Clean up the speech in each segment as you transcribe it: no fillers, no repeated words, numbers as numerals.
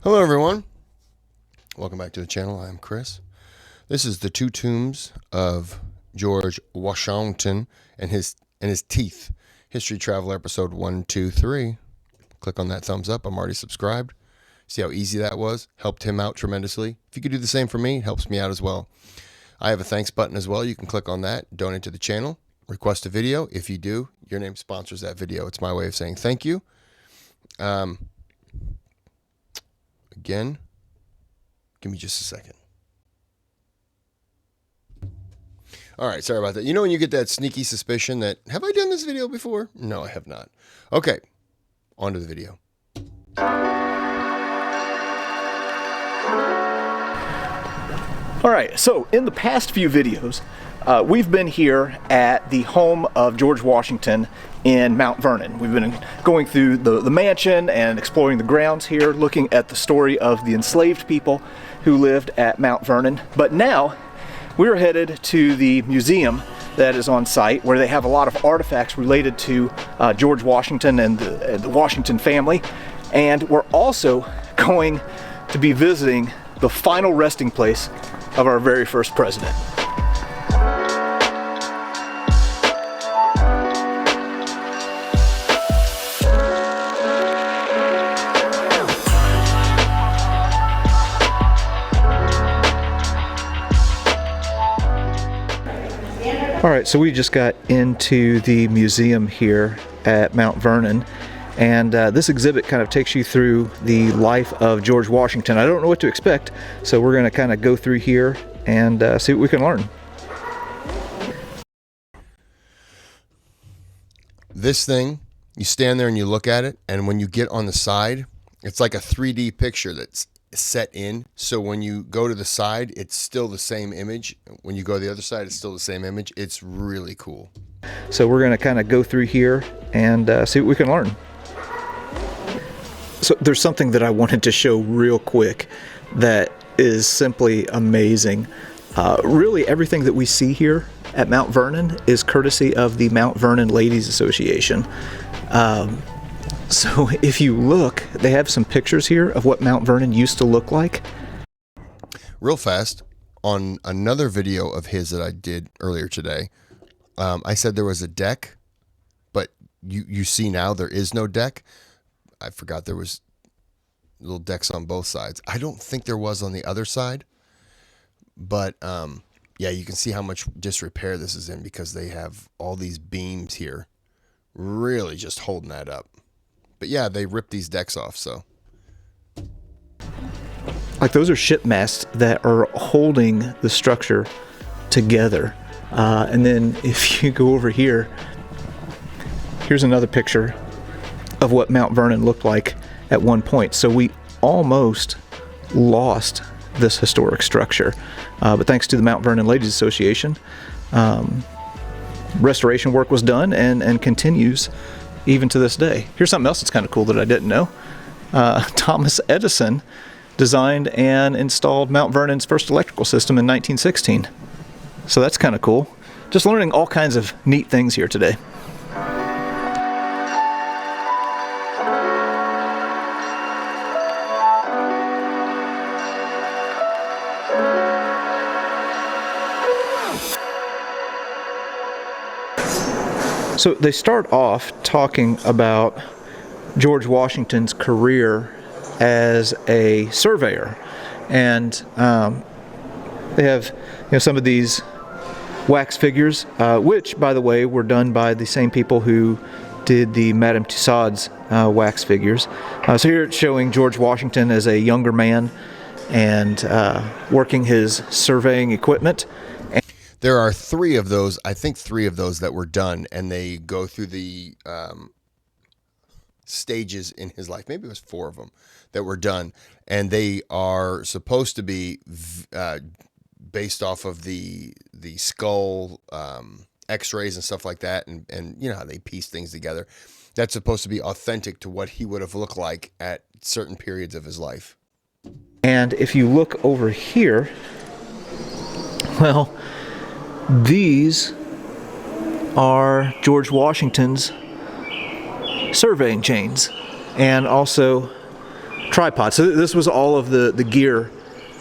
Hello everyone, welcome back to the channel. I'm Kris. This is the two tombs of George Washington and his teeth. History Travel episode 1, 2, 3. Click on that thumbs up. I'm already subscribed. See how easy that was? Helped him out tremendously. If you could do the same for me, it helps me out as well. I have a thanks button as well. You can click on that, donate to the channel, request a video. If you do, your name sponsors that video. It's my way of saying thank you. Again, give me just a second. All right, sorry about that. You know when you get that sneaky suspicion that, have I done this video before? No, I have not. Okay, on to the video. All right, so in the past few videos, we've been here at the home of George Washington in Mount Vernon. We've been going through the mansion and exploring the grounds here, looking at the story of the enslaved people who lived at Mount Vernon. But now we're headed to the museum that is on site, where they have a lot of artifacts related to George Washington and the Washington family. And we're also going to be visiting the final resting place of our very first president. All right, so we just got into the museum here at Mount Vernon, and this exhibit kind of takes you through the life of George Washington. I don't know what to expect, so we're going to kind of go through here and see what we can learn. This thing, you stand there and you look at it, and when you get on the side, it's like a 3D picture that's set in. So when you go to the side, it's still the same image. When you go to the other side, it's still the same image. It's really cool. So we're going to kind of go through here and see what we can learn. So there's something that I wanted to show real quick that is simply amazing. Really everything that we see here at Mount Vernon is courtesy of the Mount Vernon Ladies Association. So if you look, they have some pictures here of what Mount Vernon used to look like. Real fast, on another video of his that I did earlier today, I said there was a deck, but you see now there is no deck. I forgot there was little decks on both sides. I don't think there was on the other side, but yeah, you can see how much disrepair this is in because they have all these beams here, really just holding that up. But yeah, they ripped these decks off, so. Like those are ship masts that are holding the structure together. And then if you go over here, here's another picture of what Mount Vernon looked like at one point. So we almost lost this historic structure. But thanks to the Mount Vernon Ladies Association, restoration work was done and continues even to this day. Here's something else that's kind of cool that I didn't know. Thomas Edison designed and installed Mount Vernon's first electrical system in 1916. So that's kind of cool. Just learning all kinds of neat things here today. So they start off talking about George Washington's career as a surveyor, and they have some of these wax figures, which, by the way, were done by the same people who did the Madame Tussauds wax figures. So here it's showing George Washington as a younger man and working his surveying equipment. There are three of those, I think three of those that were done, and they go through the stages in his life. Maybe it was four of them that were done, and they are supposed to be based off of the skull x-rays and stuff like that, and you know how they piece things together. That's supposed to be authentic to what he would have looked like at certain periods of his life. And if you look over here, well, these are George Washington's surveying chains, and also tripod. So this was all of the gear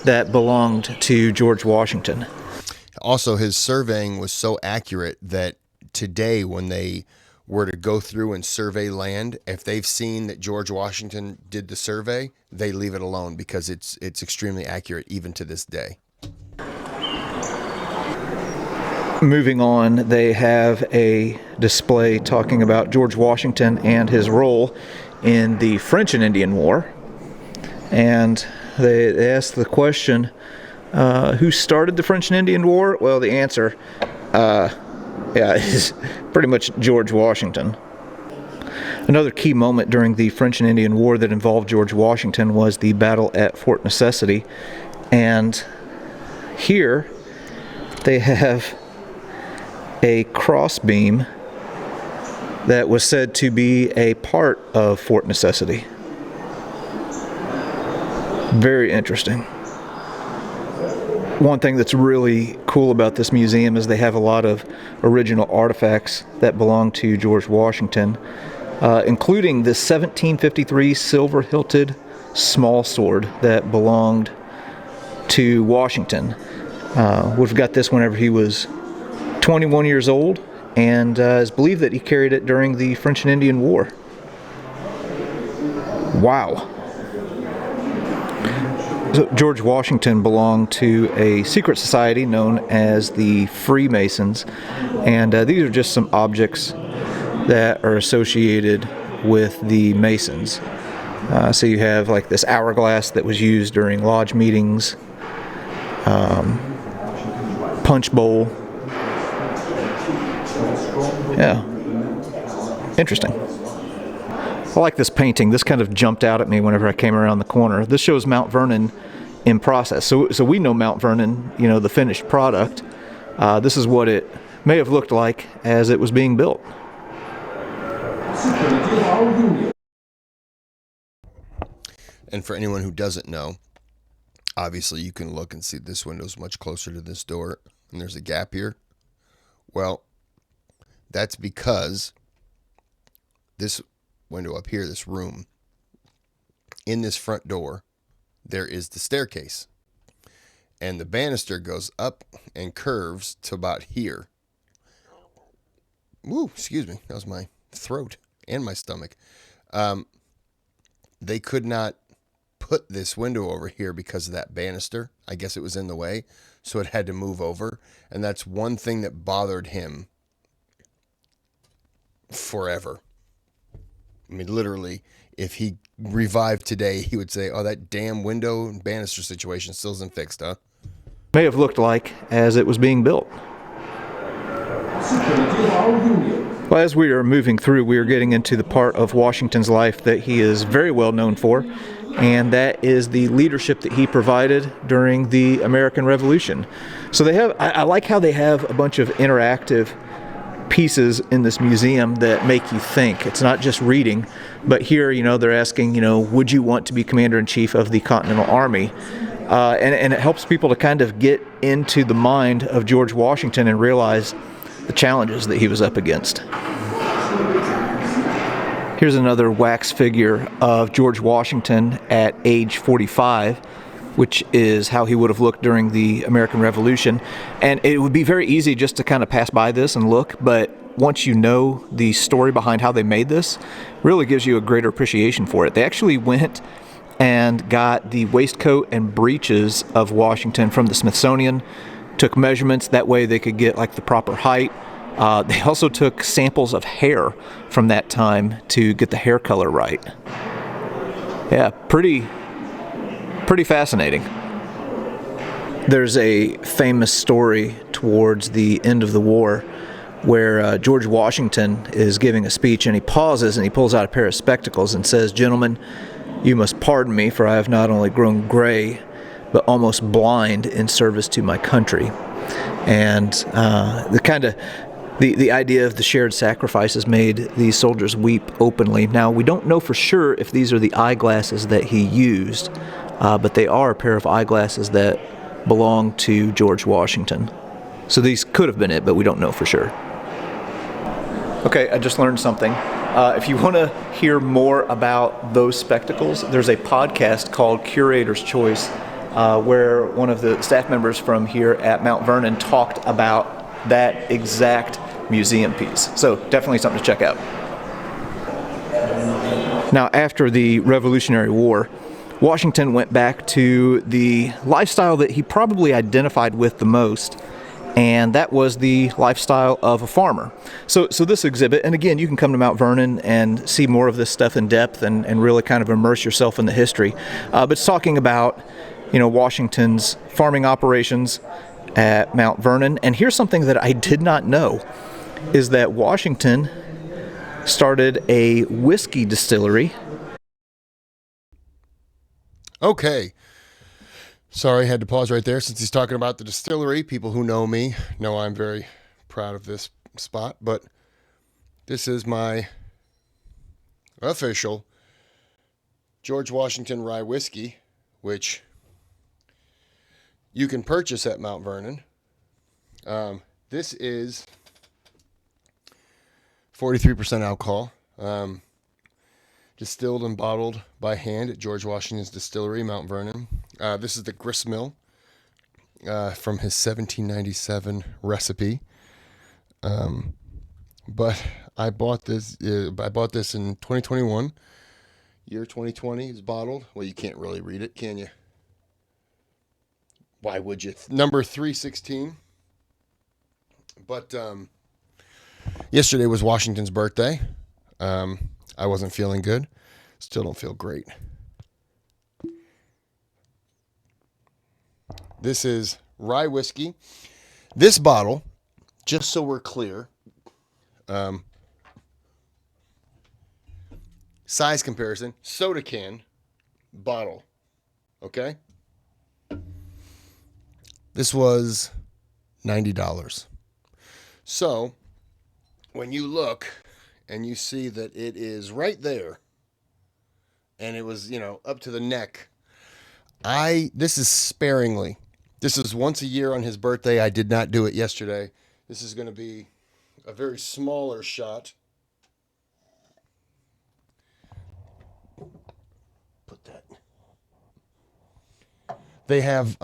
that belonged to George Washington. Also, his surveying was so accurate that today, when they were to go through and survey land, if they've seen that George Washington did the survey, they leave it alone because it's extremely accurate even to this day. Moving on, they have a display talking about George Washington and his role in the French and Indian War. And they ask the question, who started the French and Indian War? Well, the answer, is pretty much George Washington. Another key moment during the French and Indian War that involved George Washington was the battle at Fort Necessity. And here they have a crossbeam that was said to be a part of Fort Necessity. Very interesting. One thing that's really cool about this museum is they have a lot of original artifacts that belong to George Washington, including the 1753 silver-hilted small sword that belonged to Washington. We've got this whenever he was 21 years old, and it's believed that he carried it during the French and Indian War. Wow. So George Washington belonged to a secret society known as the Freemasons, and these are just some objects that are associated with the Masons. So you have like this hourglass that was used during lodge meetings, punch bowl. Yeah, interesting. I like this painting. This kind of jumped out at me whenever I came around the corner. This shows Mount Vernon in process. So we know Mount Vernon, you know, the finished product. This is what it may have looked like as it was being built. And for anyone who doesn't know, obviously you can look and see this window is much closer to this door, and there's a gap here. Well, that's because this window up here, this room, in this front door, there is the staircase. And the banister goes up and curves to about here. Woo, excuse me. That was my throat and my stomach. They could not put this window over here because of that banister. I guess it was in the way, so it had to move over. And that's one thing that bothered him forever. I mean, literally, if he revived today, he would say, oh, that damn window and banister situation still isn't fixed, huh? May have looked like as it was being built. Well, as we are moving through, we are getting into the part of Washington's life that he is very well known for, and that is the leadership that he provided during the American Revolution. So they have, I like how they have a bunch of interactive pieces in this museum that make you think. It's not just reading, but here, you know, they're asking, you know, would you want to be Commander-in-Chief of the Continental Army? And it helps people to kind of get into the mind of George Washington and realize the challenges that he was up against. Here's another wax figure of George Washington at age 45, which is how he would have looked during the American Revolution. And it would be very easy just to kind of pass by this and look, but once you know the story behind how they made this, really gives you a greater appreciation for it. They actually went and got the waistcoat and breeches of Washington from the Smithsonian, took measurements, that way they could get like the proper height. They also took samples of hair from that time to get the hair color right. Yeah, pretty fascinating. There's a famous story towards the end of the war where George Washington is giving a speech, and he pauses and he pulls out a pair of spectacles and says, "Gentlemen, you must pardon me, for I have not only grown gray, but almost blind in service to my country." And the idea of the shared sacrifices made these soldiers weep openly. Now, we don't know for sure if these are the eyeglasses that he used, but they are a pair of eyeglasses that belong to George Washington. So these could have been it, but we don't know for sure. Okay, I just learned something. If you want to hear more about those spectacles, there's a podcast called Curator's Choice, where one of the staff members from here at Mount Vernon talked about that exact museum piece. So definitely something to check out. Now, after the Revolutionary War, Washington went back to the lifestyle that he probably identified with the most, and that was the lifestyle of a farmer. So this exhibit, and again, you can come to Mount Vernon and see more of this stuff in depth and really kind of immerse yourself in the history. But it's talking about, Washington's farming operations at Mount Vernon. And here's something that I did not know, is that Washington started a whiskey distillery. Okay. Sorry, I had to pause right there since he's talking about the distillery. People who know me know I'm very proud of this spot, but this is my official George Washington rye whiskey, which you can purchase at Mount Vernon. This is 43% alcohol. Distilled and bottled by hand at George Washington's distillery, Mount Vernon. This is the grist mill from his 1797 recipe. But I bought this. I bought this in 2021. Year 2020 is bottled. Well, you can't really read it, can you? Why would you? Number 316. But yesterday was Washington's birthday. I wasn't feeling good. Still don't feel great. This is rye whiskey. This bottle, just so we're clear, size comparison, soda can, bottle. Okay? This was $90. So, when you look and you see that it is right there, and it was, up to the neck, this is sparingly. This is once a year on his birthday. I did not do it yesterday. This is going to be a very smaller shot. Put that. They have,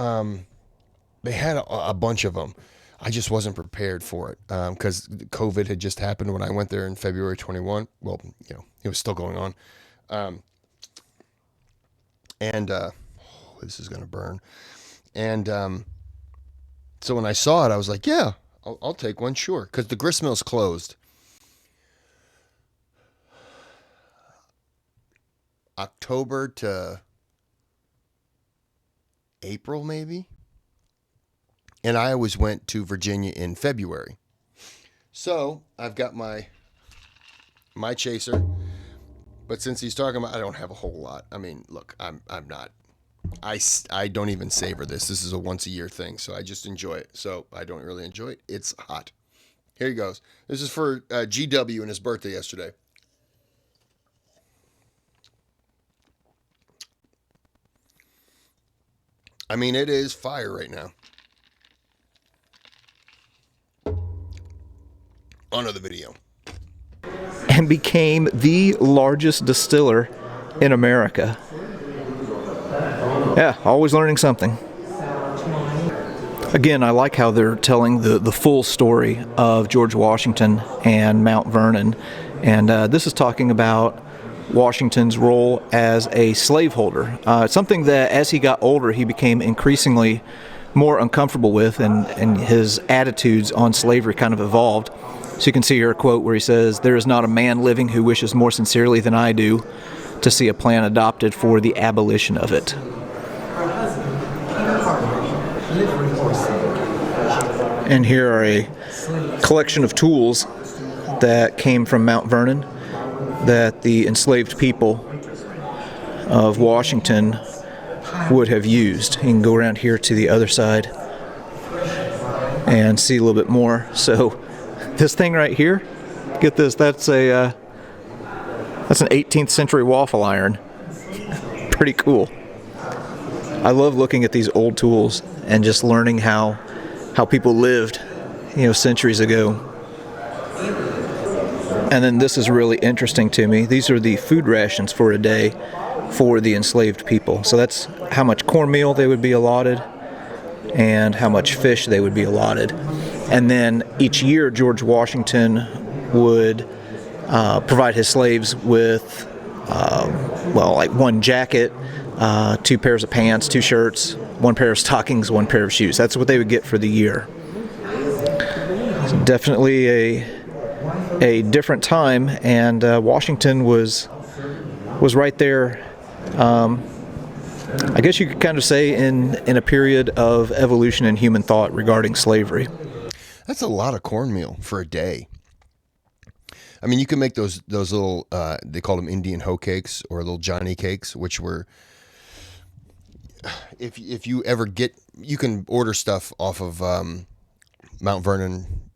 they had a bunch of them. I just wasn't prepared for it because COVID had just happened when I went there in February 21. Well, it was still going on. This is going to burn. And so when I saw it, I was like, yeah, I'll take one, sure. Because the grist mill's closed. October to April, maybe. And I always went to Virginia in February. So I've got my chaser. But since he's talking about, I don't have a whole lot. I mean, look, I don't even savor this. This is a once a year thing. So I just enjoy it. So I don't really enjoy it. It's hot. Here he goes. This is for GW and his birthday yesterday. I mean, it is fire right now. On to the video. And became the largest distiller in America. Yeah, always learning something. Again, I like how they're telling the full story of George Washington and Mount Vernon. And this is talking about Washington's role as a slaveholder. Something that as he got older, he became increasingly more uncomfortable with, and his attitudes on slavery kind of evolved. So you can see here a quote where he says, "There is not a man living who wishes more sincerely than I do to see a plan adopted for the abolition of it." And here are a collection of tools that came from Mount Vernon that the enslaved people of Washington would have used. You can go around here to the other side and see a little bit more. So this thing right here, get this, that's an 18th century waffle iron. Pretty cool. I love looking at these old tools and just learning how people lived, centuries ago. And then this is really interesting to me. These are the food rations for a day for the enslaved people. So that's how much cornmeal they would be allotted and how much fish they would be allotted. And then each year George Washington would provide his slaves with, like one jacket, 2 pairs of pants, 2 shirts, 1 pair of stockings, 1 pair of shoes. That's what they would get for the year. So definitely a different time, and Washington was right there. I guess you could kind of say in a period of evolution in human thought regarding slavery. That's a lot of cornmeal for a day. I mean, you can make those little, they called them Indian hoe cakes or little Johnny cakes, which were, if you ever get, you can order stuff off of Mount Vernon,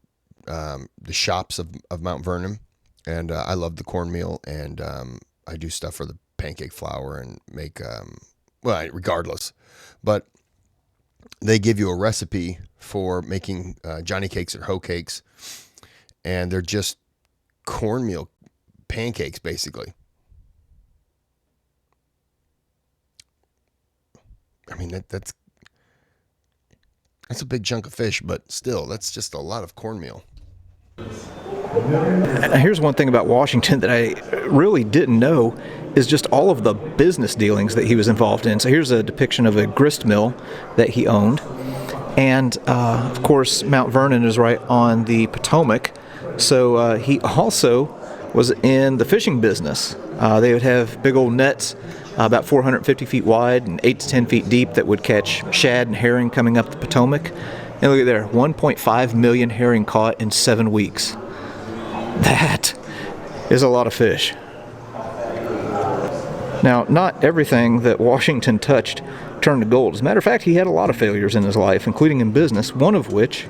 the shops of Mount Vernon, and I love the cornmeal, and I do stuff for the pancake flour and make, regardless, but they give you a recipe for making Johnny cakes or hoe cakes, and they're just cornmeal pancakes, basically. I mean, that's a big chunk of fish, but still, that's just a lot of cornmeal. Here's one thing about Washington that I really didn't know is just all of the business dealings that he was involved in. So here's a depiction of a grist mill that he owned. And, of course, Mount Vernon is right on the Potomac. So he also was in the fishing business. They would have big old nets, about 450 feet wide and 8 to 10 feet deep, that would catch shad and herring coming up the Potomac. And look at there, 1.5 million herring caught in 7 weeks. That is a lot of fish. Now, not everything that Washington touched turned to gold. As a matter of fact, he had a lot of failures in his life, including in business, one of which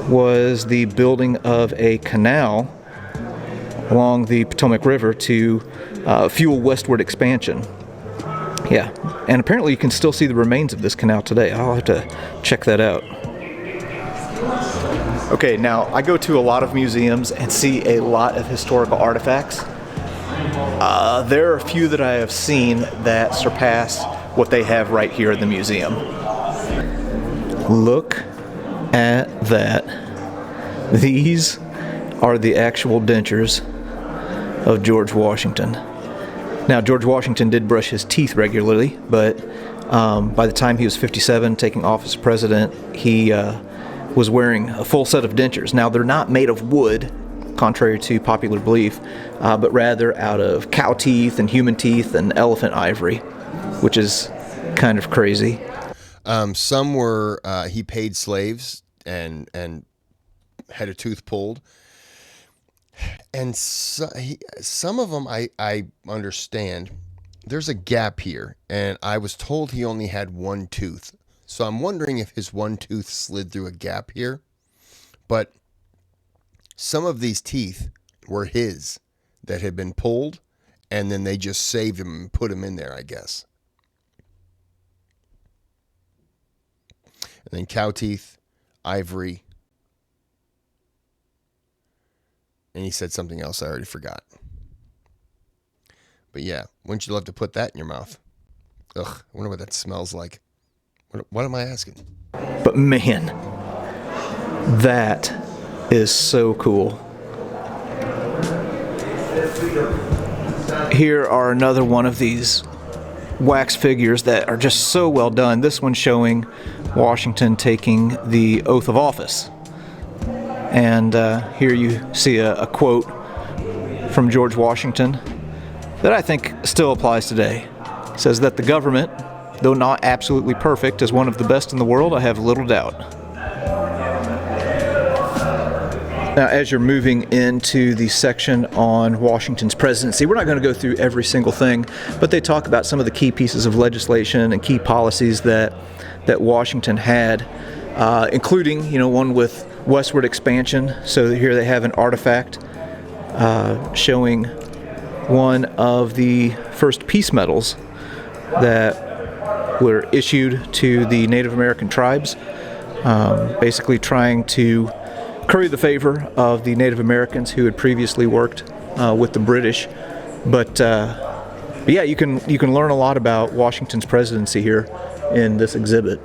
was the building of a canal along the Potomac River to fuel westward expansion. Yeah, and apparently you can still see the remains of this canal today. I'll have to check that out. Okay, now I go to a lot of museums and see a lot of historical artifacts. There are a few that I have seen that surpass what they have right here in the museum. Look at that. These are the actual dentures of George Washington. Now, George Washington did brush his teeth regularly, but by the time he was 57, taking office as president, he was wearing a full set of dentures. Now, they're not made of wood, contrary to popular belief, but rather out of cow teeth and human teeth and elephant ivory, which is kind of crazy. Some were, he paid slaves and had a tooth pulled. And some of them I understand. There's a gap here, and I was told he only had 1 tooth. So I'm wondering if his 1 tooth slid through a gap here. But some of these teeth were his that had been pulled, and then they just saved him and put him in there, I guess. And then cow teeth, ivory. And he said something else I already forgot. But yeah, wouldn't you love to put that in your mouth? Ugh, I wonder what that smells like. What am I asking? But man, that is so cool. Here are another one of these wax figures that are just so well done. This one showing Washington taking the oath of office. And here you see a quote from George Washington that I think still applies today. It says that the government, though not absolutely perfect, is one of the best in the world, I have little doubt. Now, as you're moving into the section on Washington's presidency, we're not going to go through every single thing, but they talk about some of the key pieces of legislation and key policies that Washington had, including, one with westward expansion. So here they have an artifact showing one of the first peace medals that were issued to the Native American tribes, basically trying to curry the favor of the Native Americans who had previously worked with the British. But yeah, you can learn a lot about Washington's presidency here in this exhibit.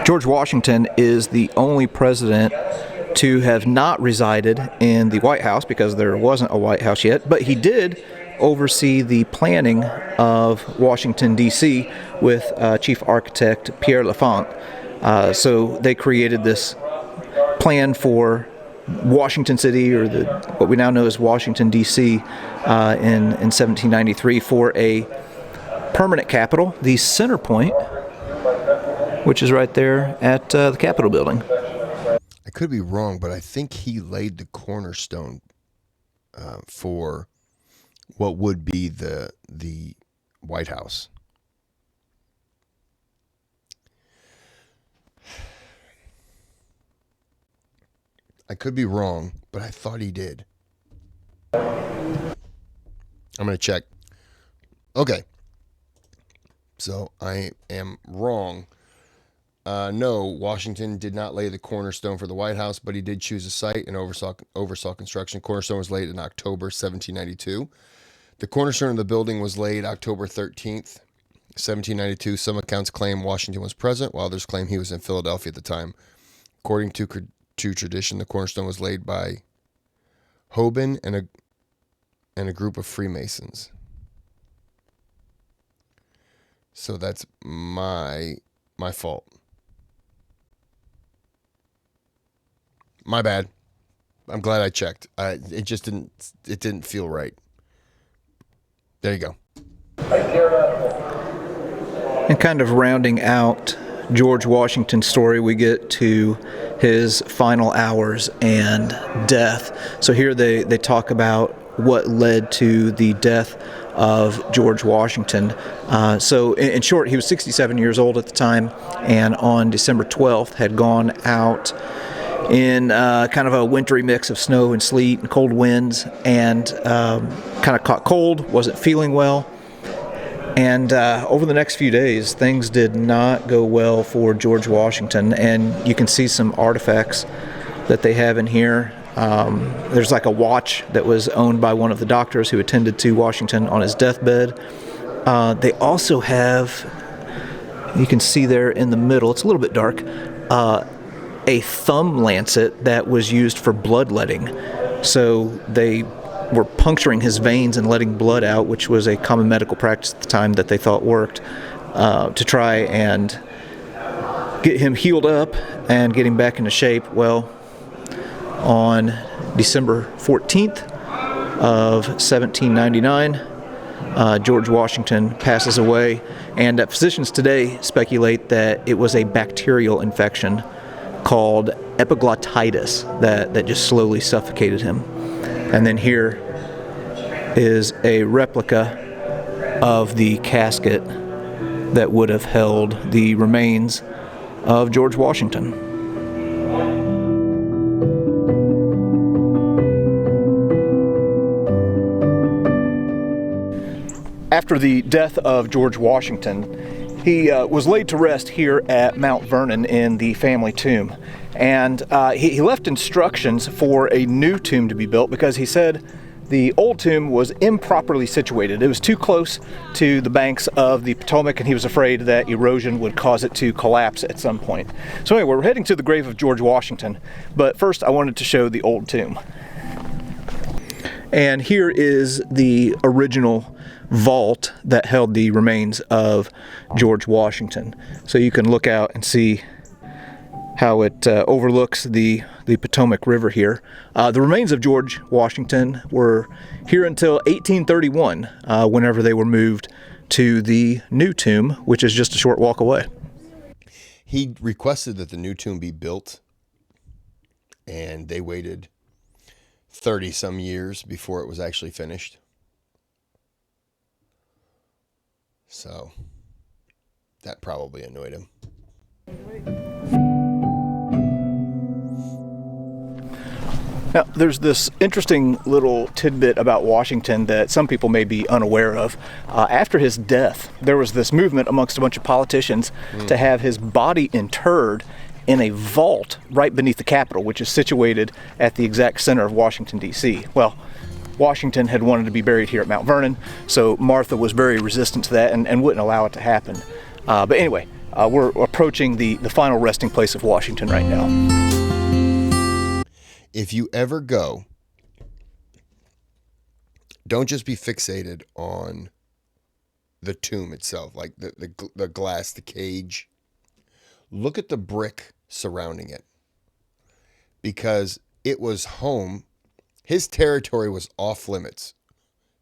George Washington is the only president to have not resided in the White House, because there wasn't a White House yet, but he did oversee the planning of Washington, D.C. with Chief Architect Pierre L'Enfant. So they created this plan for Washington City, or what we now know as Washington, D.C., in 1793 for a permanent capital, the center point, which is right there at the Capitol building. I could be wrong, but I think he laid the cornerstone for what would be the White House. I could be wrong, but I thought he did. I'm going to check. Okay. So I am wrong. No, Washington did not lay the cornerstone for the White House, but he did choose a site and oversaw construction. Cornerstone was laid in October 1792. The cornerstone of the building was laid October 13th, 1792. Some accounts claim Washington was present, while others claim he was in Philadelphia at the time. According to tradition, the cornerstone was laid by Hoban and a group of Freemasons. So that's my fault. My bad. I'm glad I checked. It didn't feel right. There you go. And kind of rounding out George Washington's story, we get to his final hours and death. So here they talk about what led to the death of George Washington. So in short, he was 67 years old at the time, and on December 12th had gone out in kind of a wintry mix of snow and sleet and cold winds, and kind of caught cold, wasn't feeling well. And over the next few days, things did not go well for George Washington, and you can see some artifacts that they have in here. There's like a watch that was owned by one of the doctors who attended to Washington on his deathbed. They also have, you can see there in the middle, it's a little bit dark, a thumb lancet that was used for bloodletting. So they were puncturing his veins and letting blood out, which was a common medical practice at the time that they thought worked, to try and get him healed up and get him back into shape. Well, on December 14th of 1799, George Washington passes away, and physicians today speculate that it was a bacterial infection called epiglottitis that just slowly suffocated him. And then here is a replica of the casket that would have held the remains of George Washington. After the death of George Washington, he was laid to rest here at Mount Vernon in the family tomb. And he left instructions for a new tomb to be built because he said the old tomb was improperly situated. It was too close to the banks of the Potomac, and he was afraid that erosion would cause it to collapse at some point. So anyway, we're heading to the grave of George Washington, but first I wanted to show the old tomb. And here is the original vault that held the remains of George Washington. So you can look out and see how it overlooks the Potomac River here. The remains of George Washington were here until 1831, whenever they were moved to the new tomb, which is just a short walk away. He requested that the new tomb be built, and they waited 30 some years before it was actually finished. So that probably annoyed him. Now, there's this interesting little tidbit about Washington that some people may be unaware of. After his death, there was this movement amongst a bunch of politicians to have his body interred in a vault right beneath the Capitol, which is situated at the exact center of Washington, D.C. Well, Washington had wanted to be buried here at Mount Vernon, so Martha was very resistant to that and wouldn't allow it to happen. But anyway, we're approaching the final resting place of Washington right now. If you ever go, don't just be fixated on the tomb itself, like the glass, the cage. Look at the brick surrounding it, because it was home. His territory was off limits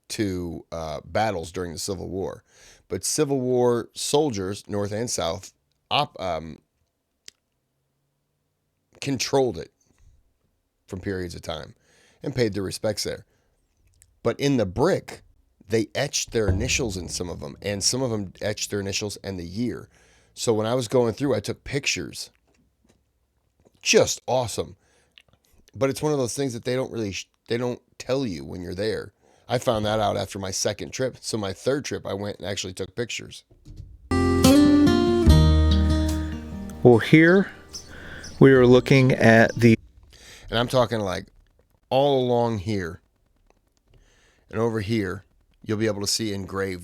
to battles during the Civil War, but Civil War soldiers, North and South, controlled it from periods of time and paid their respects there. But in the brick, they etched their initials in some of them, and some of them etched their initials and the year. So when I was going through, I took pictures. Just awesome. But it's one of those things that they don't tell you when you're there. I found that out after my second trip. So my third trip, I went and actually took pictures. Well, here we are looking at the... And I'm talking like all along here. And over here, you'll be able to see engraving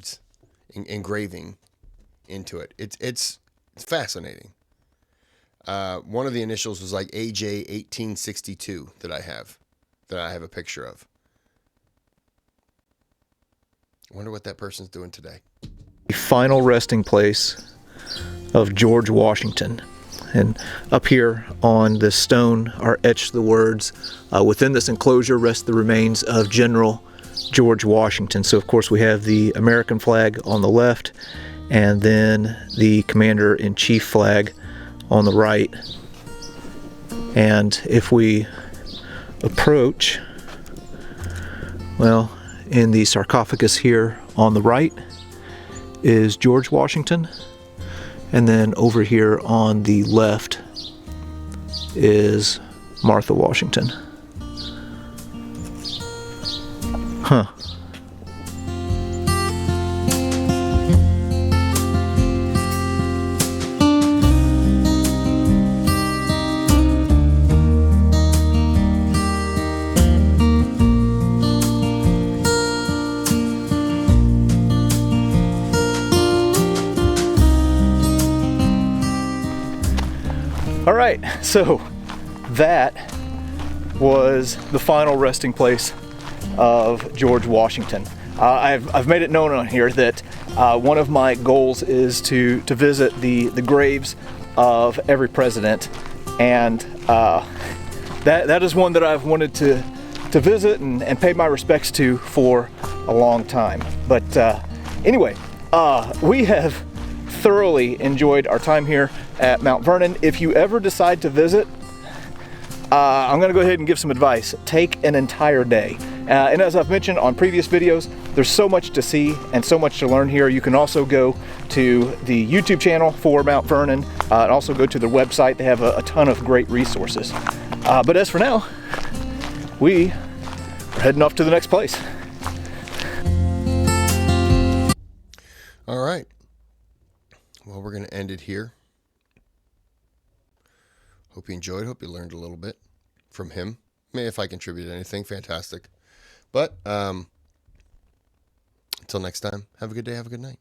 into it. It's fascinating. One of the initials was like AJ 1862 that I have a picture of. I wonder what that person's doing today. The final resting place of George Washington. And up here on this stone are etched the words, within this enclosure rest the remains of General George Washington. So of course we have the American flag on the left, and then the Commander-in-Chief flag on the right. And if we approach, well, in the sarcophagus here on the right is George Washington, and then over here on the left is Martha Washington. Huh. All right, so that was the final resting place of George Washington. I've made it known on here that one of my goals is to visit the graves of every president, and that is one that I've wanted to visit and pay my respects to for a long time. But anyway, we have thoroughly enjoyed our time here at Mount Vernon. If you ever decide to visit, I'm going to go ahead and give some advice. Take an entire day. And as I've mentioned on previous videos, there's so much to see and so much to learn here. You can also go to the YouTube channel for Mount Vernon and also go to their website. They have a ton of great resources. But as for now, we are heading off to the next place. All right. Well, we're going to end it here. Hope you enjoyed. Hope you learned a little bit from him. Maybe if I contributed anything, fantastic. But until next time, have a good day, have a good night.